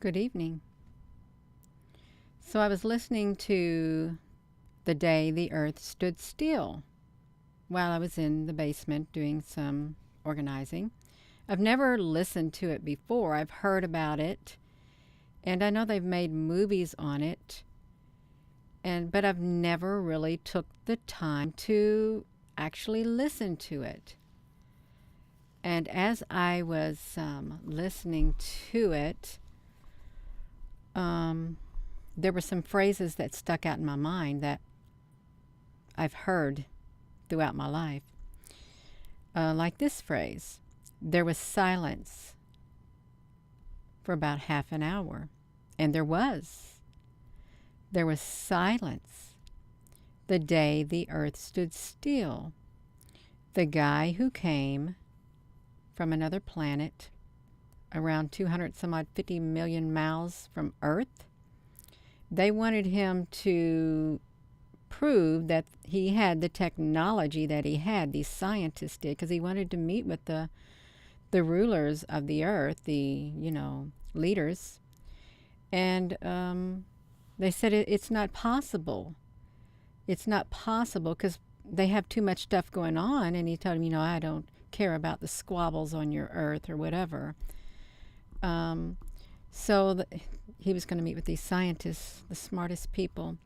Good evening. So I was listening to The Day the Earth Stood Still while I was in the basement doing some organizing. I've never listened to it before. I've heard about it, and I know they've made movies on it, but I've never really took the time to actually listen to it. And as I was listening to it, um, there were some phrases that stuck out in my mind that I've heard throughout my life. Like this phrase, there was silence for about half an hour. And there was. There was silence the day the earth stood still. The guy who came from another planet around 200 some odd 50 million miles from Earth, they wanted him to prove that he had the technology that he had, these scientists did, because he wanted to meet with the rulers of the earth, the leaders, and they said it's not possible. It's not possible because they have too much stuff going on. And he told him, I don't care about the squabbles on your earth or whatever. So he was going to meet with these scientists, the smartest people,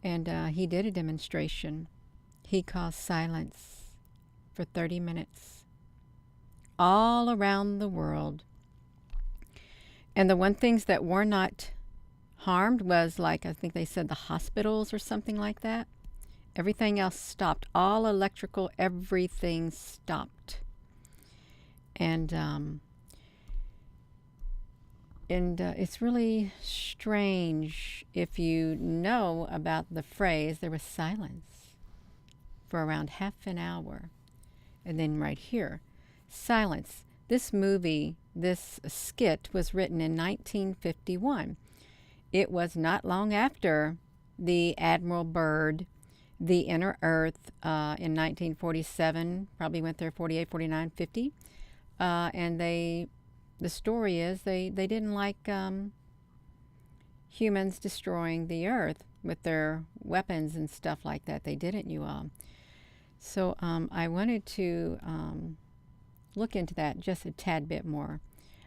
and he did a demonstration. He caused silence for 30 minutes all around the world. And the one things that were not harmed was, like, I think they said the hospitals or something like that. Everything else stopped. All electrical, everything stopped. And it's really strange if you know about the phrase, there was silence for around half an hour. And then right here, silence. This movie, this skit was written in 1951. It was not long after the Admiral Byrd, The Inner Earth, in 1947, probably went there 48, 49, 50. And the story is they didn't like humans destroying the earth with their weapons and stuff like that. They didn't, you all. So I wanted to look into that just a tad bit more.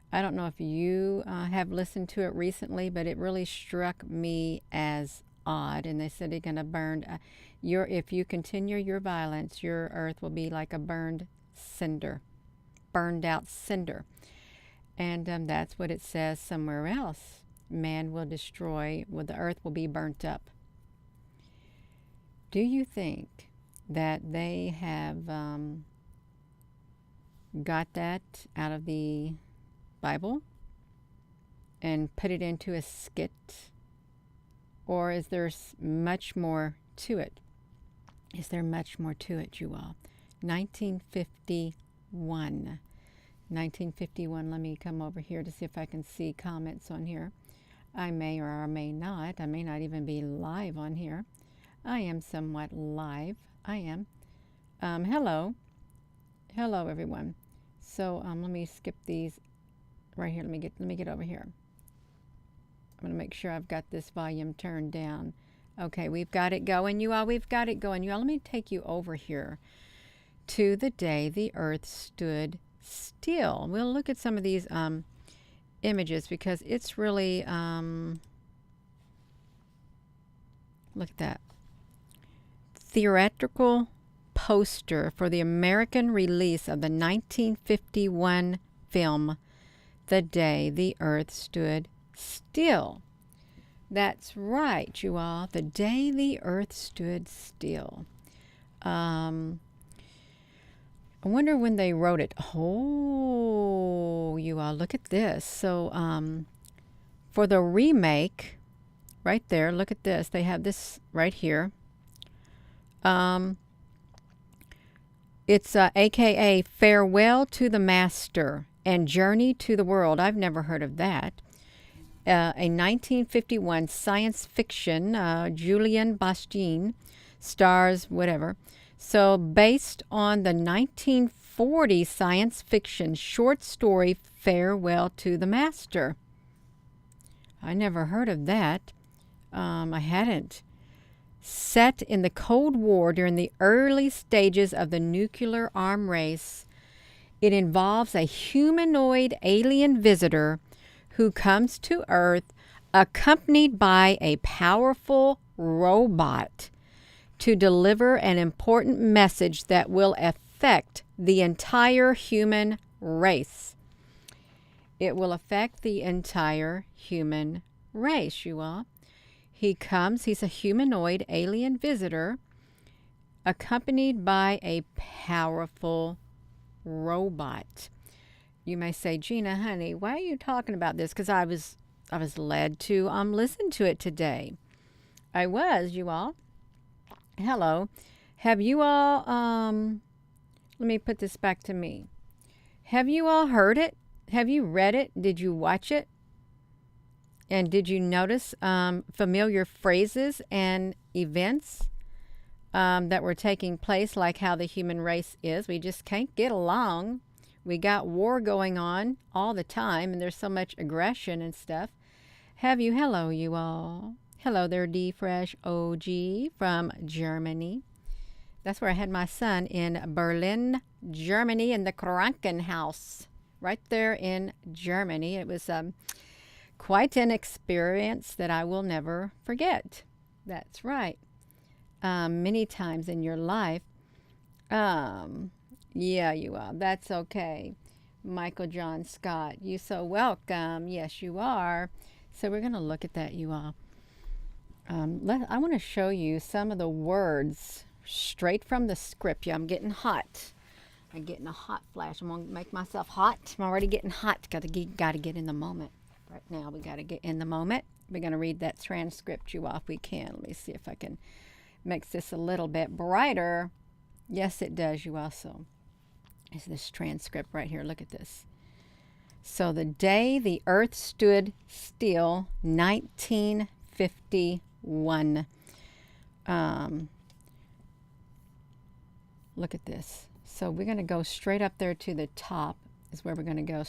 I don't know if you have listened to it recently, but it really struck me as odd. And they said they're going to burn if you continue your violence, your earth will be like a burned out cinder. And that's what it says somewhere else. Man will destroy, the earth will be burnt up. Do you think that they have got that out of the Bible and put it into a skit? Or is there much more to it? Is there much more to it, you all? 1951. 1951. Let me come over here to see if I can see comments on here. I may or I may not. I may not even be live on here. I am somewhat live. I am. Hello. Hello, everyone. So let me skip these right here. Let me get over here. I'm going to make sure I've got this volume turned down. Okay, we've got it going, you all. We've got it going, you all. Let me take you over here to the day the earth stood still. We'll look at some of these images because it's really look at that theatrical poster for the American release of the 1951 film The Day the Earth Stood Still. That's right, you all. The Day the Earth Stood Still. I wonder when they wrote it. Oh, you all, look at this. So for the remake, right there, look at this. They have this right here. It's AKA Farewell to the Master and Journey to the World. I've never heard of that. A 1951 science fiction, Julian Bastien, stars whatever. So based on the 1940 science fiction short story Farewell to the Master. I never heard of that. I hadn't. Set in the Cold War during the early stages of the nuclear arm race, it involves a humanoid alien visitor who comes to Earth accompanied by a powerful robot to deliver an important message that will affect the entire human race. It will affect the entire human race, you all. He's a humanoid alien visitor accompanied by a powerful robot. You may say, Gina, honey, why are you talking about this? Because I was led to listen to it today. I was, you all. Hello. Have you all, let me put this back to me. Have you all heard it? Have you read it? Did you watch it? And did you notice familiar phrases and events that were taking place, like how the human race is? We just can't get along. We got war going on all the time, and there's so much aggression and stuff. Hello, you all. Hello there, D Fresh OG from Germany. That's where I had my son, in Berlin, Germany, in the Krankenhaus, right there in Germany. It was quite an experience that I will never forget. That's right. Many times in your life. Yeah, you are. That's okay. Michael John Scott, you so welcome. Yes, you are. So we're going to look at that, you all. I want to show you some of the words straight from the script. Yeah, I'm getting hot. I'm getting a hot flash. I'm going to make myself hot. I'm already getting hot. Got to get in the moment. Right now, we got to get in the moment. We're going to read that transcript, you all, if we can. Let me see if I can make this a little bit brighter. Yes, it does, you all. So is this transcript right here. Look at this. So the day the earth stood still, 1951. Look at this. So we're going to go straight up there to the top is where we're going to go.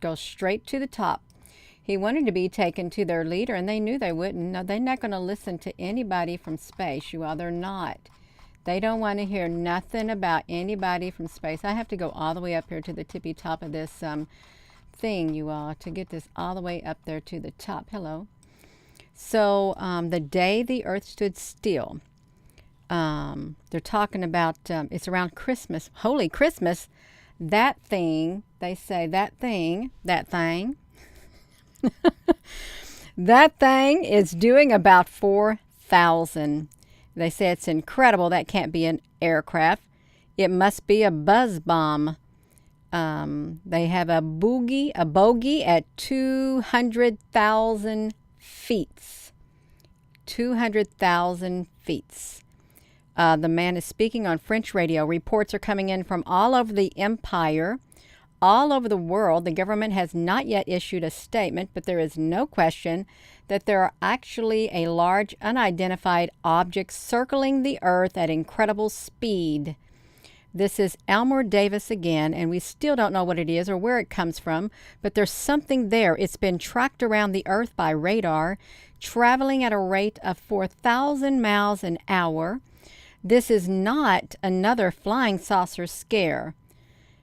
Go straight to the top. He wanted to be taken to their leader, and they knew they wouldn't. No, they're not going to listen to anybody from space, you all. They're not. They don't want to hear nothing about anybody from space. I have to go all the way up here to the tippy top of this thing, you all, to get this all the way up there to the top. Hello. So the day the earth stood still, they're talking about, it's around Christmas, Holy Christmas. That thing, they say, that thing, that thing is doing about 4,000. They say it's incredible. That can't be an aircraft. It must be a buzz bomb. They have a bogey at 200,000 feet. 200,000 feet. The man is speaking on French radio. Reports are coming in from all over the empire, all over the world. The government has not yet issued a statement, but there is no question that there are actually a large unidentified object circling the earth at incredible speed. This is Elmer Davis again, and we still don't know what it is or where it comes from, but there's something there. It's been tracked around the earth by radar, traveling at a rate of 4,000 miles an hour. This is not another flying saucer scare.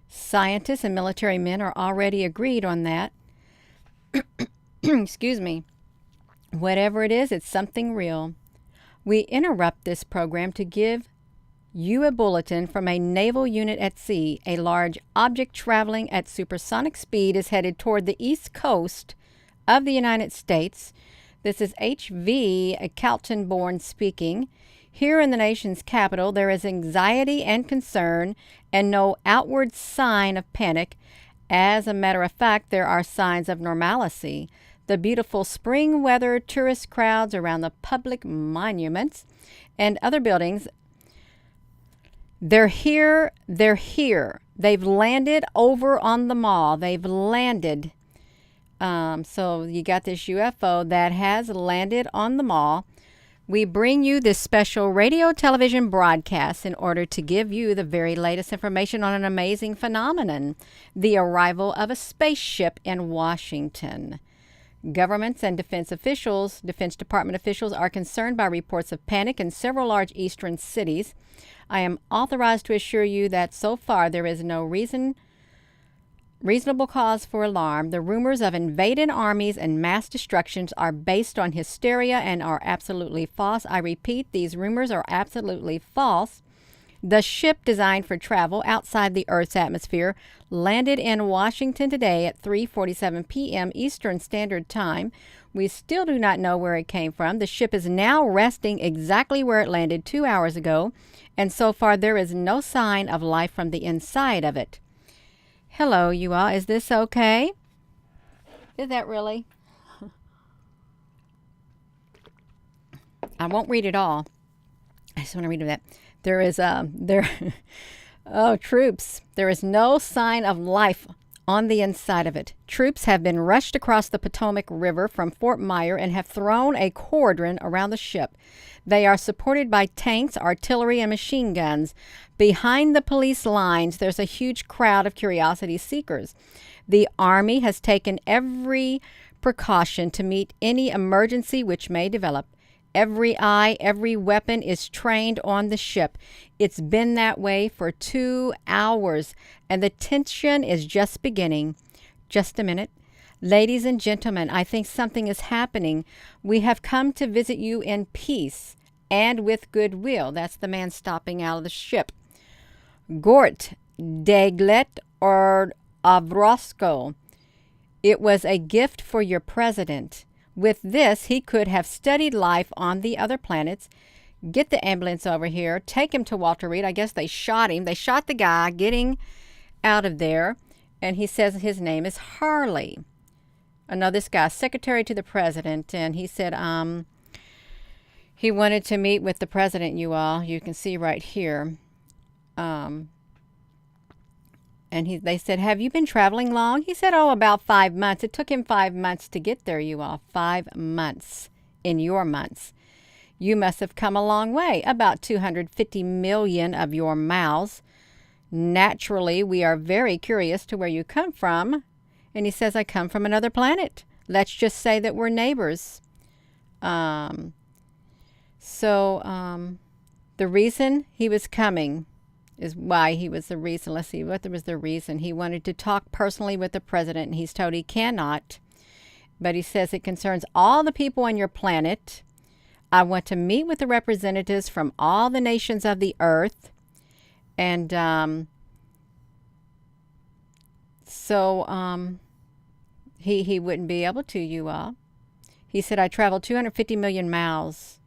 Scientists and military men are already agreed on that. Excuse me. Whatever it is, it's something real. We interrupt this program to give you a bulletin from a naval unit at sea. A large object traveling at supersonic speed is headed toward the east coast of the United States. This is H.V. Kaltenborn speaking. Here in the nation's capital, there is anxiety and concern and no outward sign of panic. As a matter of fact, there are signs of normalcy. The beautiful spring weather, tourist crowds around the public monuments and other buildings. They're here. They've landed over on the mall. They've landed. So you got this UFO that has landed on the mall. We bring you this special radio television broadcast in order to give you the very latest information on an amazing phenomenon, the arrival of a spaceship in Washington. Governments and defense department officials are concerned by reports of panic in several large eastern cities. I am authorized to assure you that so far there is no reasonable cause for alarm. The rumors of invaded armies and mass destructions are based on hysteria and are absolutely false. I repeat, these rumors are absolutely false. The ship, designed for travel outside the Earth's atmosphere, landed in Washington today at 3:47 p.m. Eastern Standard Time. We still do not know where it came from. The ship is now resting exactly where it landed 2 hours ago, and so far there is no sign of life from the inside of it. Hello, you all. Is this okay? Is that really? I won't read it all. I just want to read that. There is troops. There is no sign of life on the inside of it. Troops have been rushed across the Potomac River from Fort Myer and have thrown a cordon around the ship. They are supported by tanks, artillery, and machine guns. Behind the police lines, there's a huge crowd of curiosity seekers. The Army has taken every precaution to meet any emergency which may develop. Every eye, every weapon is trained on the ship. It's been that way for 2 hours, and the tension is just beginning. Just a minute. Ladies and gentlemen, I think something is happening. We have come to visit you in peace and with goodwill. That's the man stopping out of the ship. Gort, Deglet, or Avrosko. It was a gift for your president. With this, he could have studied life on the other planets. Get the ambulance over here. Take him to Walter Reed. I guess they shot him. They shot the guy getting out of there. And he says his name is Harley. I know this guy, secretary to the president. And he said he wanted to meet with the president, you all. You can see right here. And they said, have you been traveling long? He said, about 5 months. It took him 5 months to get there, you all. 5 months in your months. You must have come a long way, about 250 million of your miles. Naturally, we are very curious to where you come from. And he says, I come from another planet. Let's just say that we're neighbors. The reason he was coming is why he was the reason. Let's see, what was the reason? He wanted to talk personally with the president, and he's told he cannot. But he says it concerns all the people on your planet. I want to meet with the representatives from all the nations of the earth. And he wouldn't be able to, you all. He said, I traveled 250 million miles.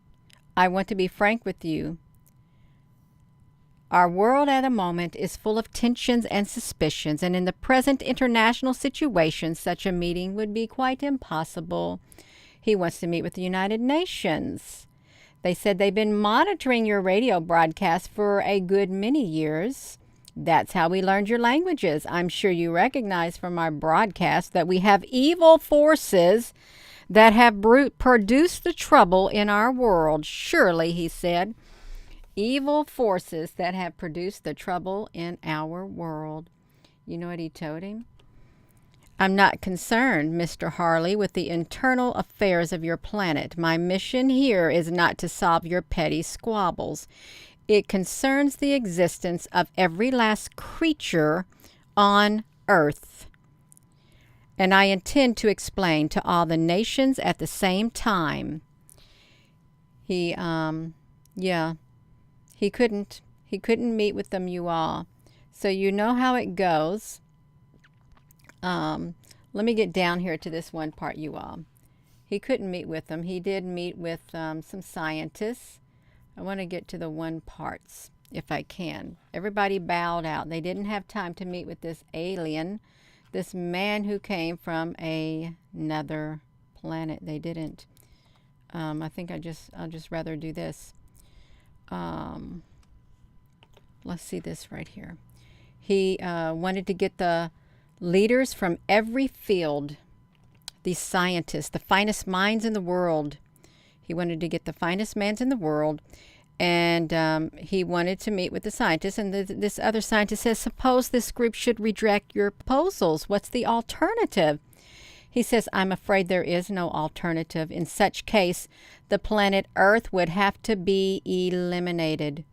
I want to be frank with you. Our world at the moment is full of tensions and suspicions, and in the present international situation, such a meeting would be quite impossible. He wants to meet with the United Nations. They said they've been monitoring your radio broadcast for a good many years. That's how we learned your languages. I'm sure you recognize from our broadcast that we have evil forces that have produced the trouble in our world. Surely, he said. Evil forces that have produced the trouble in our world. You know what he told him? I'm not concerned, Mr. Harley, with the internal affairs of your planet. My mission here is not to solve your petty squabbles. It concerns the existence of every last creature on Earth. And I intend to explain to all the nations at the same time. He couldn't meet with them, you all. So you know how it goes. Let me get down here to this one part, you all. He couldn't meet with them. He did meet with some scientists. I want to get to the one parts, if I can. Everybody bowed out. They didn't have time to meet with this alien, this man who came from another planet. They didn't. I think I'll just rather do this. Let's see this right here. He wanted to get the leaders from every field, these scientists, the finest minds in the world. He wanted to get the finest minds in the world, and he wanted to meet with the scientists. And this other scientist says, suppose this group should reject your proposals. What's the alternative? He says, I'm afraid there is no alternative. In such case, the planet Earth would have to be eliminated.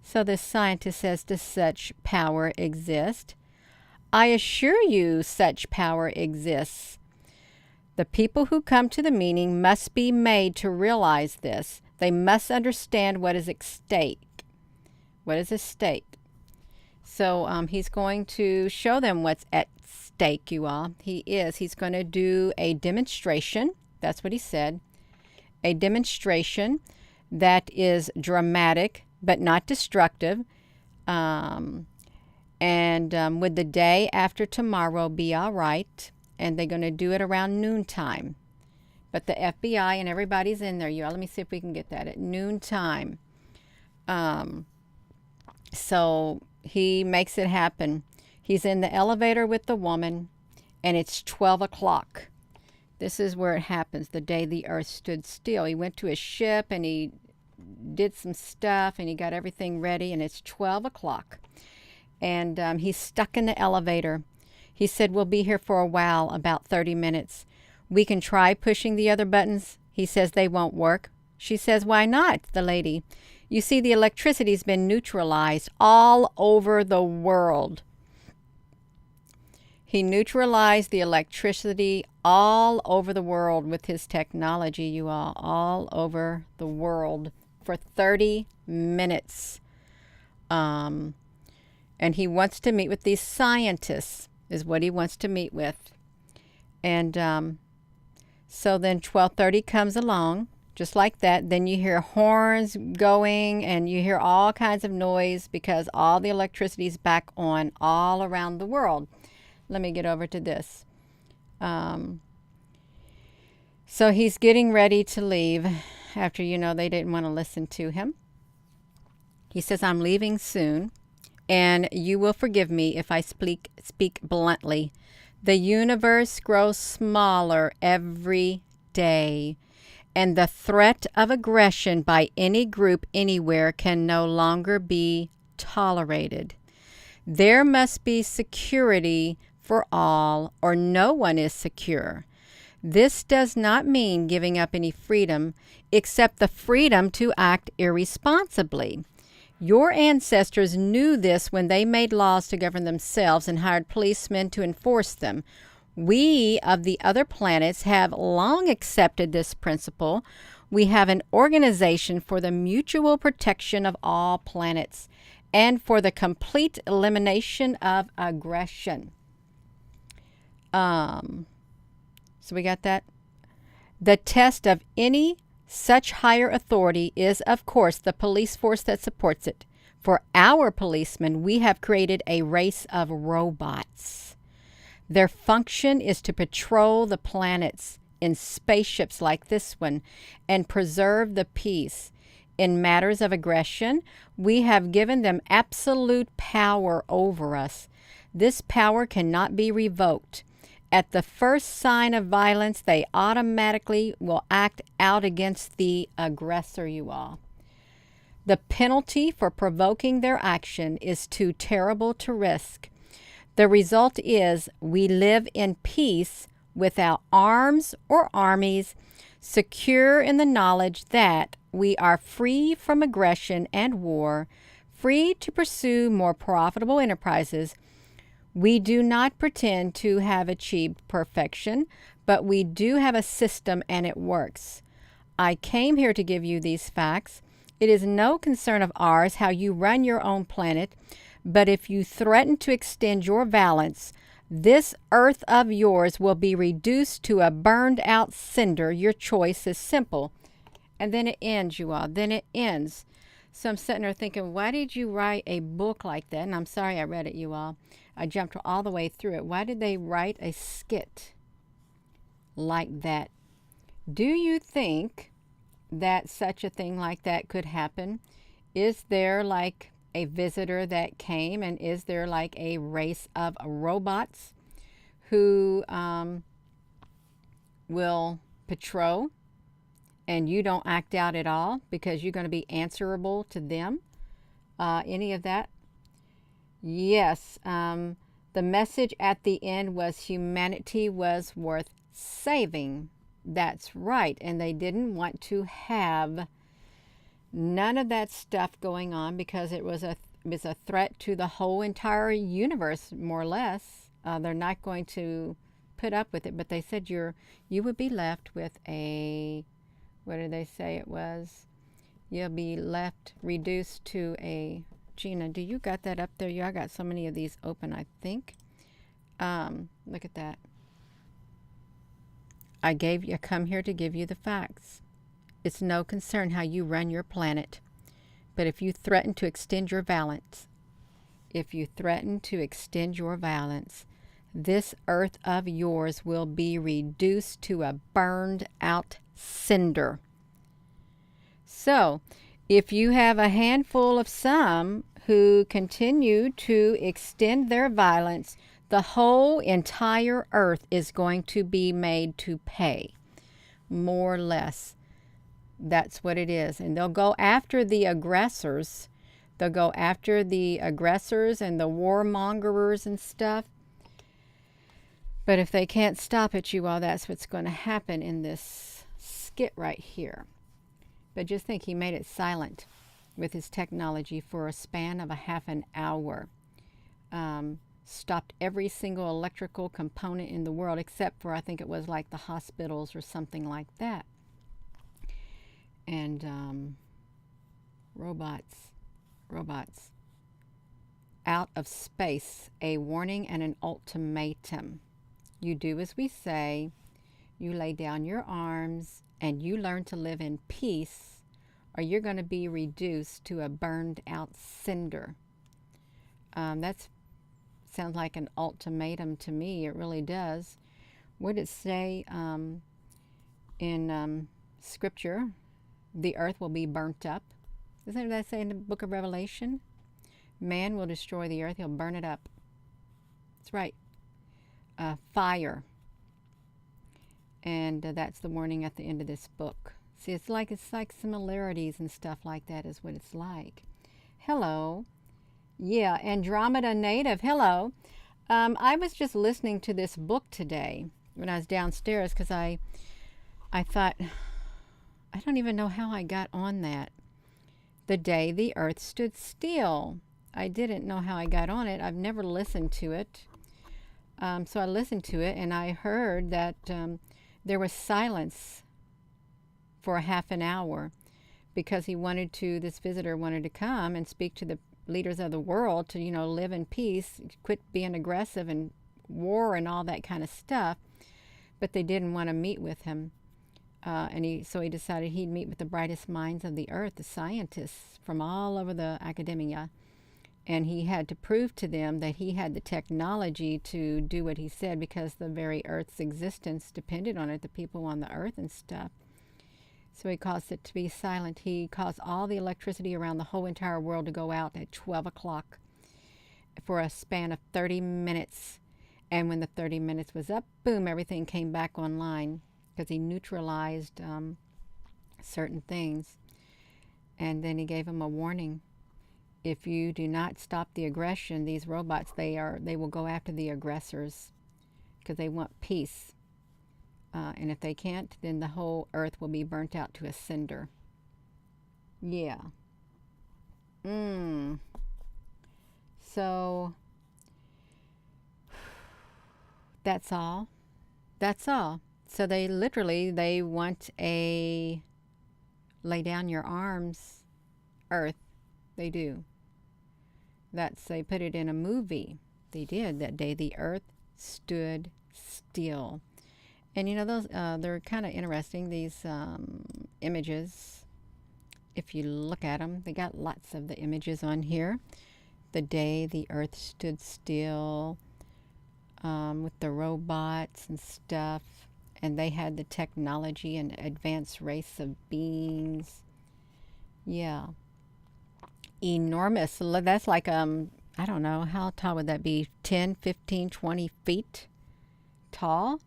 So the scientist says, does such power exist? I assure you such power exists. The people who come to the meeting must be made to realize this. They must understand what is at stake. What is at stake? So he's going to show them what's at stake, you all. He's going to do a demonstration. That's what he said. A demonstration that is dramatic but not destructive. Would the day after tomorrow be all right? And they're going to do it around noontime. But the FBI and everybody's in there. You all, let me see if we can get that at noontime. So he makes it happen. He's in the elevator with the woman, and it's 12 o'clock. This is where it happens, the day the earth stood still. He went to his ship, and he did some stuff, and he got everything ready, and it's 12 o'clock. And he's stuck in the elevator. He said, we'll be here for a while, about 30 minutes. We can try pushing the other buttons. He says they won't work. She says, why not, the lady? You see, the electricity's been neutralized all over the world. He neutralized the electricity all over the world with his technology, you all over the world for 30 minutes. And he wants to meet with these scientists, is what he wants to meet with. And so then 12:30 comes along, just like that. Then you hear horns going, and you hear all kinds of noise because all the electricity is back on all around the world. Let me get over to this. So he's getting ready to leave after, they didn't want to listen to him. He says, I'm leaving soon, and you will forgive me if I speak bluntly. The universe grows smaller every day, and the threat of aggression by any group anywhere can no longer be tolerated. There must be security for all, or no one is secure. This does not mean giving up any freedom, except the freedom to act irresponsibly. Your ancestors knew this when they made laws to govern themselves and hired policemen to enforce them. We of the other planets have long accepted this principle. We have an organization for the mutual protection of all planets and for the complete elimination of aggression. So we got that. The test of any such higher authority is, of course, the police force that supports it. For our policemen, we have created a race of robots. Their function is to patrol the planets in spaceships like this one and preserve the peace. In matters of aggression, we have given them absolute power over us. This power cannot be revoked. At the first sign of violence, they automatically will act out against the aggressor, you all. The penalty for provoking their action is too terrible to risk. The result is we live in peace without arms or armies, secure in the knowledge that we are free from aggression and war, free to pursue more profitable enterprises. We do not pretend to have achieved perfection, but we do have a system and it works. I came here to give you these facts. It is no concern of ours how you run your own planet, but if you threaten to extend your balance, this earth of yours will be reduced to a burned out cinder. Your choice is simple. And then it ends, you all. Then it ends. So I'm sitting there thinking, why did you write a book like that? And I'm sorry I read it, you all. I jumped all the way through it. Why did they write a skit like that? Do you think that such a thing like that could happen? Is there like a visitor that came, and is there like a race of robots who will patrol and you don't act out at all because you're going to be answerable to them? Any of that? Yes. The message at the end was humanity was worth saving. That's right. And they didn't want to have none of that stuff going on because it was a threat to the whole entire universe, more or less. They're not going to put up with it, but they said you would be left with a, what did they say it was? You'll be left reduced to a, Gina, do you got that up there? Yeah, I got so many of these open, I think. Look at that. I come here to give you the facts. It's no concern how you run your planet. But if you threaten to extend your balance, this earth of yours will be reduced to a burned out cinder. So, if you have a handful of some who continue to extend their violence, the whole entire earth is going to be made to pay, more or less. That's what it is. And they'll go after the aggressors. They'll go after the aggressors and the warmongers and stuff. But if they can't stop it, you all, that's what's going to happen in this skit right here. But just think, he made it silent with his technology for a span of a half an hour. Stopped every single electrical component in the world, except for, I think it was like the hospitals or something like that. And robots. Out of space, a warning and an ultimatum. You do as we say, you lay down your arms, and you learn to live in peace, or you're going to be reduced to a burned out cinder. That sounds like an ultimatum to me. It really does. What did it say in Scripture? The earth will be burnt up. Isn't that what that say in the book of Revelation? Man will destroy the earth. He'll burn it up. That's right. Fire. And that's the warning at the end of this book. See, it's like similarities and stuff like that is what it's like. Hello. Yeah, Andromeda Native. Hello. I was just listening to this book today when I was downstairs because I thought, I don't even know how I got on that. The Day the Earth Stood Still. I didn't know how I got on it. I've never listened to it. So I listened to it, and I heard that there was silence for a half an hour because this visitor wanted to come and speak to the leaders of the world to, live in peace, quit being aggressive and war and all that kind of stuff. But they didn't want to meet with him. So he decided he'd meet with the brightest minds of the earth, the scientists from all over the academia. And he had to prove to them that he had the technology to do what he said because the very earth's existence depended on it, the people on the earth and stuff. So he caused it to be silent. He caused all the electricity around the whole entire world to go out at 12 o'clock for a span of 30 minutes. And when the 30 minutes was up, boom, everything came back online because he neutralized certain things. And then he gave him a warning. If you do not stop the aggression, these robots, they will go after the aggressors because they want peace. And if they can't, then the whole earth will be burnt out to a cinder. Yeah. So, that's all. That's all. So they want a lay down your arms earth. They do. They put it in a movie. They did. That Day the Earth Stood Still. And those they're kind of interesting, these images. If you look at them, they got lots of the images on here. The Day the Earth Stood Still, with the robots and stuff. And they had the technology and advanced race of beings. Yeah. Enormous. That's like, I don't know, how tall would that be? 10, 15, 20 feet tall?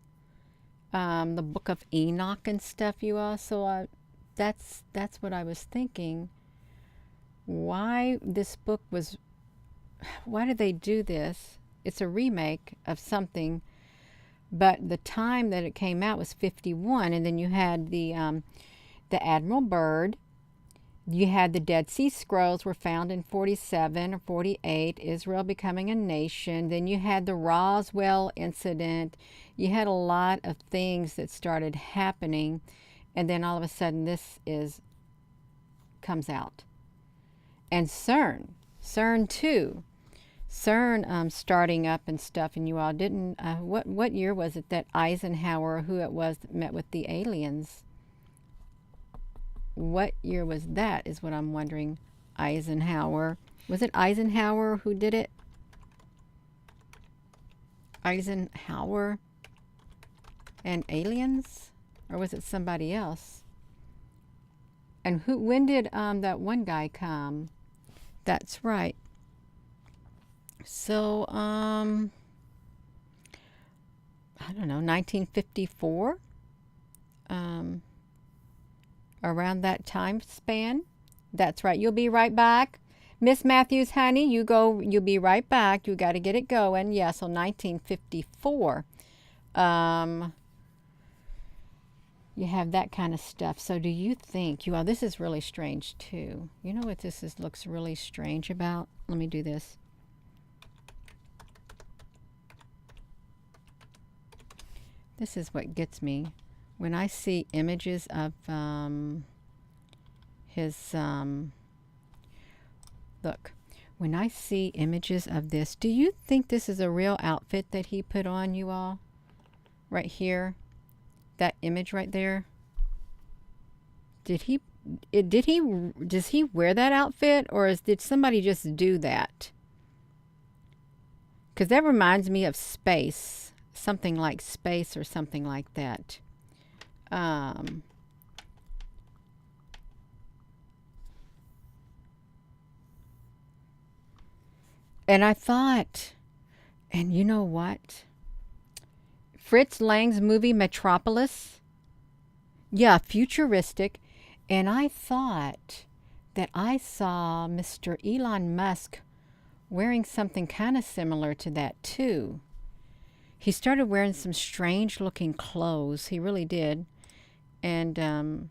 The Book of Enoch and stuff, you all. So that's what I was thinking. Why did they do this? It's a remake of something but the time that it came out was 51. And then you had the Admiral Byrd. You had the Dead Sea Scrolls were found in 47 or 48, Israel becoming a nation. Then you had the Roswell incident. You had a lot of things that started happening, and then all of a sudden this comes out. And CERN too. CERN starting up and stuff, and you all didn't, what year was it that Eisenhower, who it was, that met with the aliens? What year was that is what I'm wondering. Eisenhower. Was it Eisenhower who did it? Eisenhower and aliens? Or was it somebody else? And when did that one guy come? That's right. So, I don't know, 1954? Around that time span. That's right. You'll be right back. Miss Matthews, honey, you'll be right back. You got to get it going. Yeah, so 1954. You have that kind of stuff. So do you think, this is really strange too. You know what looks really strange about? Let me do this. This is what gets me. When I see images of look, when I see images of this, do you think this is a real outfit that he put on, you all? Right here, that image right there. Does he wear that outfit, or did somebody just do that? Because that reminds me of space, something like space or something like that. And I thought, and you know what? Fritz Lang's movie Metropolis. Yeah, futuristic. And I thought that I saw Mr. Elon Musk wearing something kind of similar to that too. He started wearing some strange looking clothes. He really did. And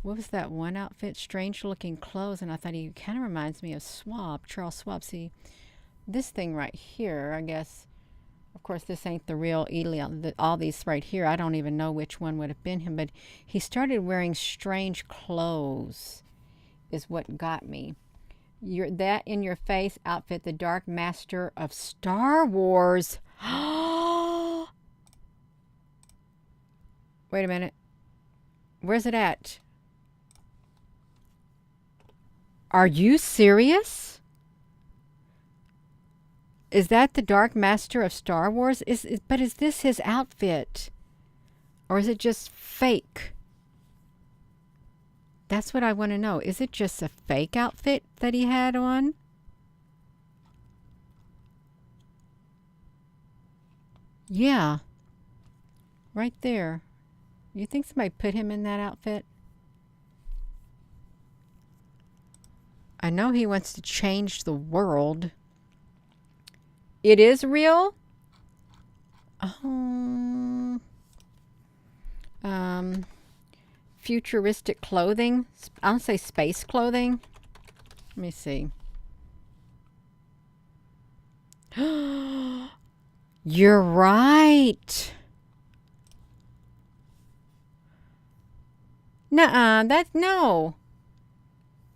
what was that one outfit? Strange looking clothes. And I thought he kind of reminds me of Charles Schwab. See, this thing right here, I guess, of course, this ain't the real Elon. All these right here, I don't even know which one would have been him. But he started wearing strange clothes is what got me. That in your face outfit, the Dark Master of Star Wars. Wait a minute. Where's it at? Are you serious? Is that the Dark Master of Star Wars? But is this his outfit? Or is it just fake? That's what I want to know. Is it just a fake outfit that he had on? Yeah. Right there. You think somebody put him in that outfit? I know he wants to change the world. It is real? Futuristic clothing. I'll say space clothing. Let me see. You're right. Nuh-uh, no.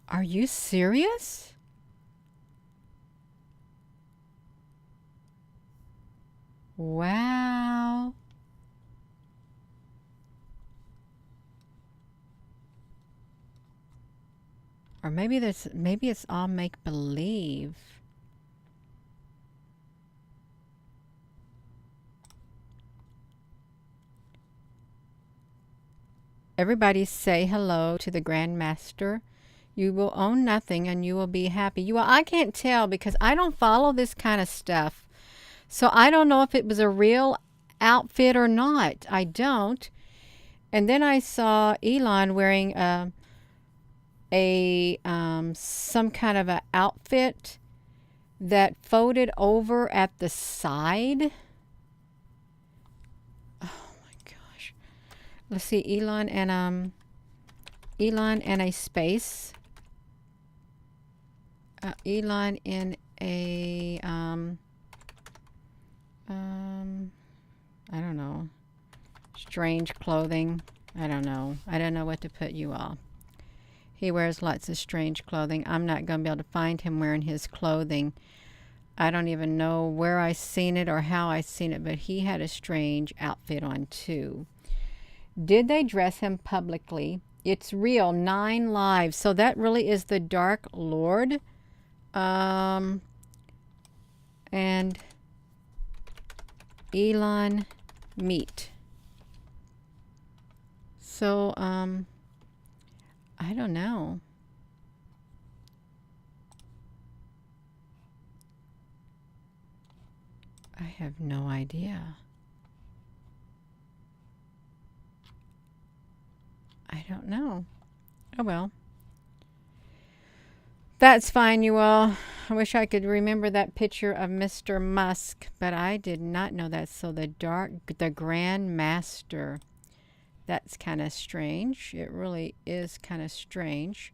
Are you serious? Wow. Or maybe it's all make believe. Everybody say hello to the Grand Master. You will own nothing and you will be happy. I can't tell because I don't follow this kind of stuff. So I don't know if it was a real outfit or not. I don't. And then I saw Elon wearing some kind of an outfit that folded over at the side. let's see, Elon and a space. Elon in a I don't know, strange clothing. I don't know. I don't know what to put, you all. He wears lots of strange clothing. I'm not going to be able to find him wearing his clothing. I don't even know where I seen it or how I seen it, but he had a strange outfit on too. Did they dress him publicly? It's real. 9 lives. So that really is the Dark Lord. And Elon meet. So, I don't know. I have no idea. I don't know. Oh well. That's fine, you all. I wish I could remember that picture of Mr. Musk, but I did not know that. So the Grand Master. That's kind of strange. It really is kind of strange.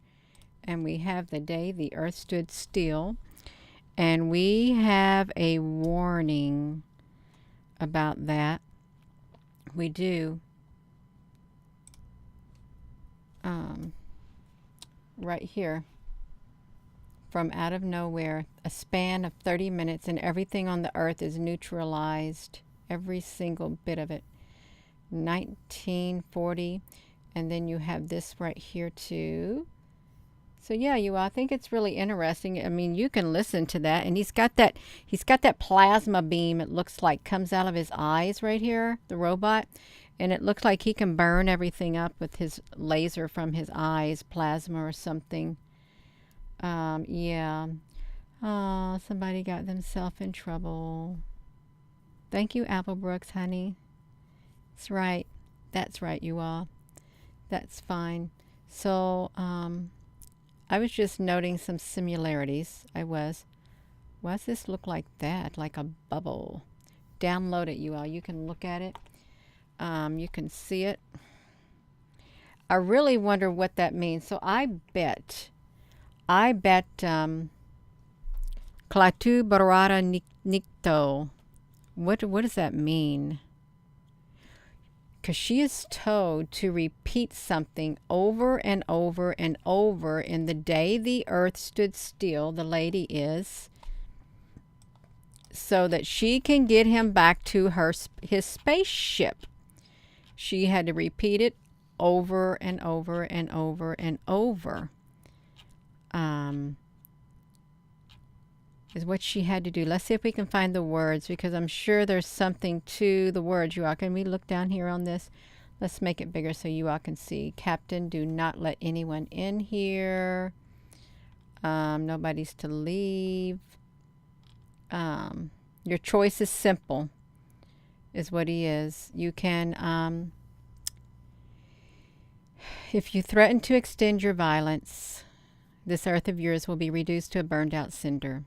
And we have the day the earth stood still. And we have a warning about that. We do. Right here. From out of nowhere, a span of 30 minutes, and everything on the earth is neutralized. Every single bit of it. 1940. And then you have this right here too. So yeah, I think it's really interesting. I mean, you can listen to that, and he's got that plasma beam, it looks like, comes out of his eyes right here, the robot, and it looks like he can burn everything up with his laser from his eyes, plasma or something. Yeah. Oh, somebody got themselves in trouble. Thank you, Apple Brooks, honey. That's right. That's right, you all. That's fine. So, I was just noting some similarities. Why does this look like that? Like a bubble. Download it, you all. You can look at it. You can see it. I really wonder what that means. So I bet, Klatu Barara Nikto. What does that mean? Because she is told to repeat something over and over and over in the day the earth stood still, the lady is, so that she can get him back to his spaceship. She had to repeat it over and over and over and over. Is what she had to do. Let's see if we can find the words, because I'm sure there's something to the words. You all, can we look down here on this? Let's make it bigger so you all can see. Captain, do not let anyone in here. Nobody's to leave. Your choice is simple, is what he is. You can, if you threaten to extend your violence, this earth of yours will be reduced to a burned out cinder.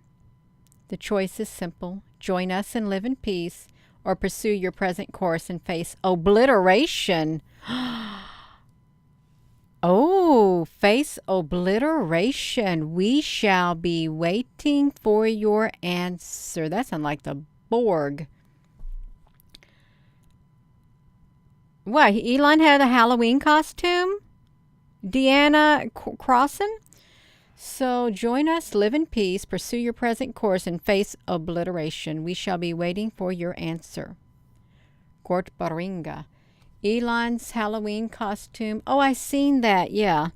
The choice is simple. Join us and live in peace, or pursue your present course and face obliteration. Oh, face obliteration. We shall be waiting for your answer. That sounds like the Borg. What? Elon had a Halloween costume? Deanna Crossan? So join us, live in peace, pursue your present course, and face obliteration. We shall be waiting for your answer. Gort Baringa. Elon's Halloween costume. Oh, I seen that. Yeah.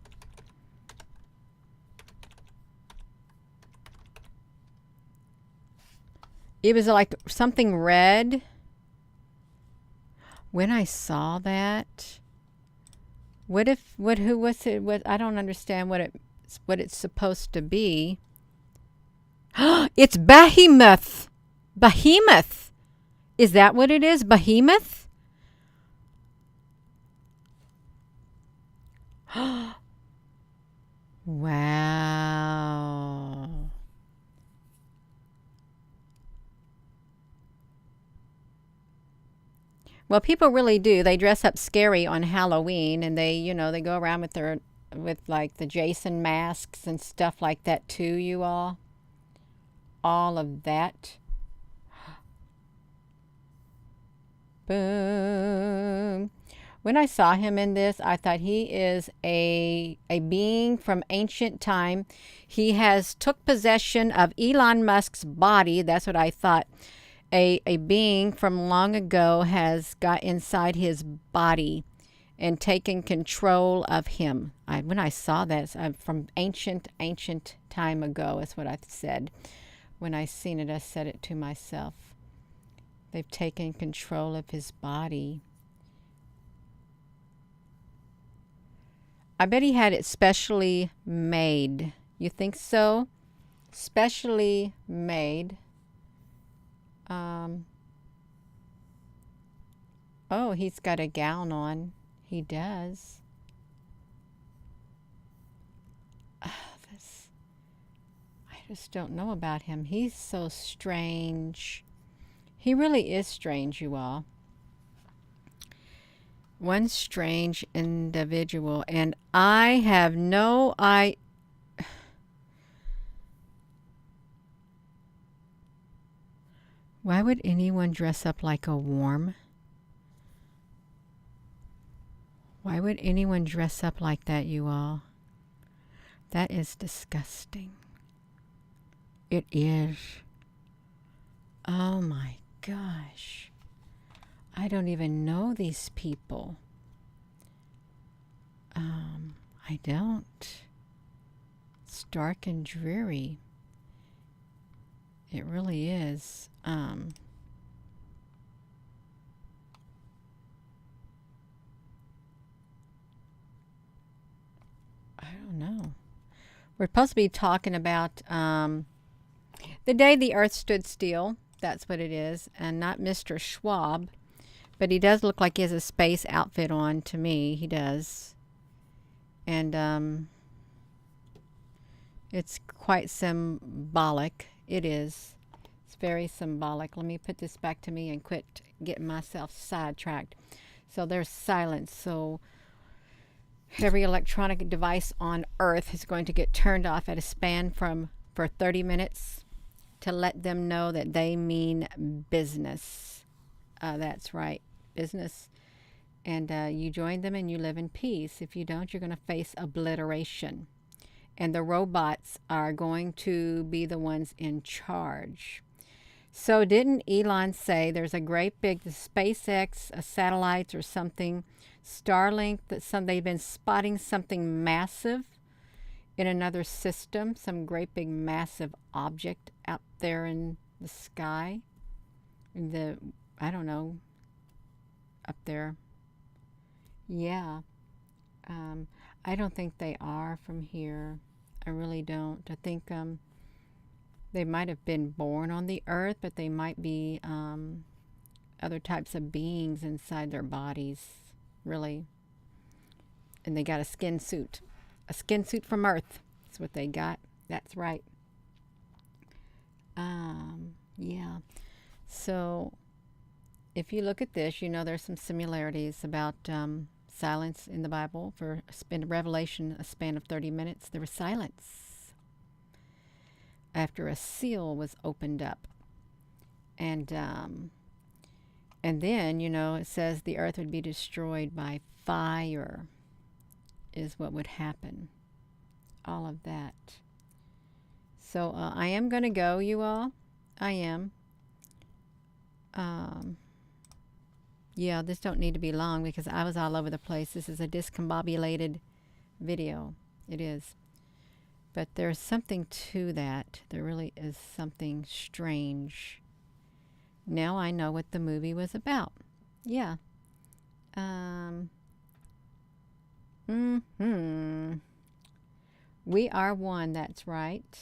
It was like something red. When I saw that, who was it? I don't understand what it's supposed to be. It's Behemoth. Behemoth. Is that what it is? Behemoth? Wow. Well, people really do. They dress up scary on Halloween, and they go around with like the Jason masks and stuff like that too, you all of that. Boom. When I saw him in this, I thought he is a being from ancient time. He has took possession of Elon Musk's body. That's what I thought. A being from long ago has got inside his body and taken control of him. When I saw that, from ancient time ago, is what I said. When I seen it, I said it to myself. They've taken control of his body. I bet he had it specially made. You think so? Specially made. Oh, he's got a gown on. He does. I just don't know about him. He's so strange. He really is strange, you all. One strange individual. And I have no idea. Why would anyone dress up like a worm? Why would anyone dress up like that, you all? That is disgusting. It is. Oh my gosh. I don't even know these people. I don't. It's dark and dreary. It really is. I don't know. We're supposed to be talking about the day the earth stood still. That's what it is. And not Mr. Schwab. But he does look like he has a space outfit on to me. He does. And it's quite symbolic. It is. It's very symbolic. Let me put this back to me and quit getting myself sidetracked. So there's silence. So every electronic device on Earth is going to get turned off at a span for 30 minutes to let them know that they mean business. That's right, business. And you join them and you live in peace. If you don't, you're going to face obliteration. And the robots are going to be the ones in charge. So didn't Elon say there's a great big, the SpaceX satellites or something, Starlink, they've been spotting something massive in another system, some great big massive object out there in the sky, I don't know, up there. Yeah. I don't think they are from here. I really don't. I think they might have been born on the earth, but they might be other types of beings inside their bodies, really. And they got a skin suit. A skin suit from Earth. That's what they got. That's right. Yeah. So if you look at this, you know there's some similarities about silence in the Bible. For Revelation, a span of 30 minutes, there was silence after a seal was opened up. And then, it says the earth would be destroyed by fire is what would happen. All of that. So I am going to go, you all. I am. Yeah, this don't need to be long because I was all over the place. This is a discombobulated video. It is. But there's something to that. There really is something strange. Now I know what the movie was about. Yeah. We are one, that's right.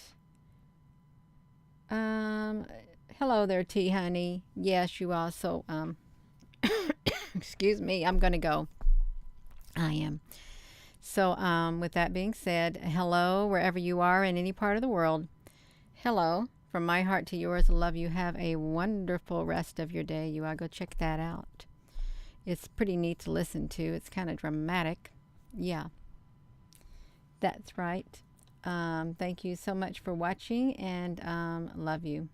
Hello there, T honey. Yes, you also excuse me, I'm gonna go. I am. So with that being said, hello wherever you are in any part of the world. Hello. From my heart to yours, love you. Have a wonderful rest of your day. You all go check that out. It's pretty neat to listen to. It's kind of dramatic. Yeah, that's right. Thank you so much for watching, and love you.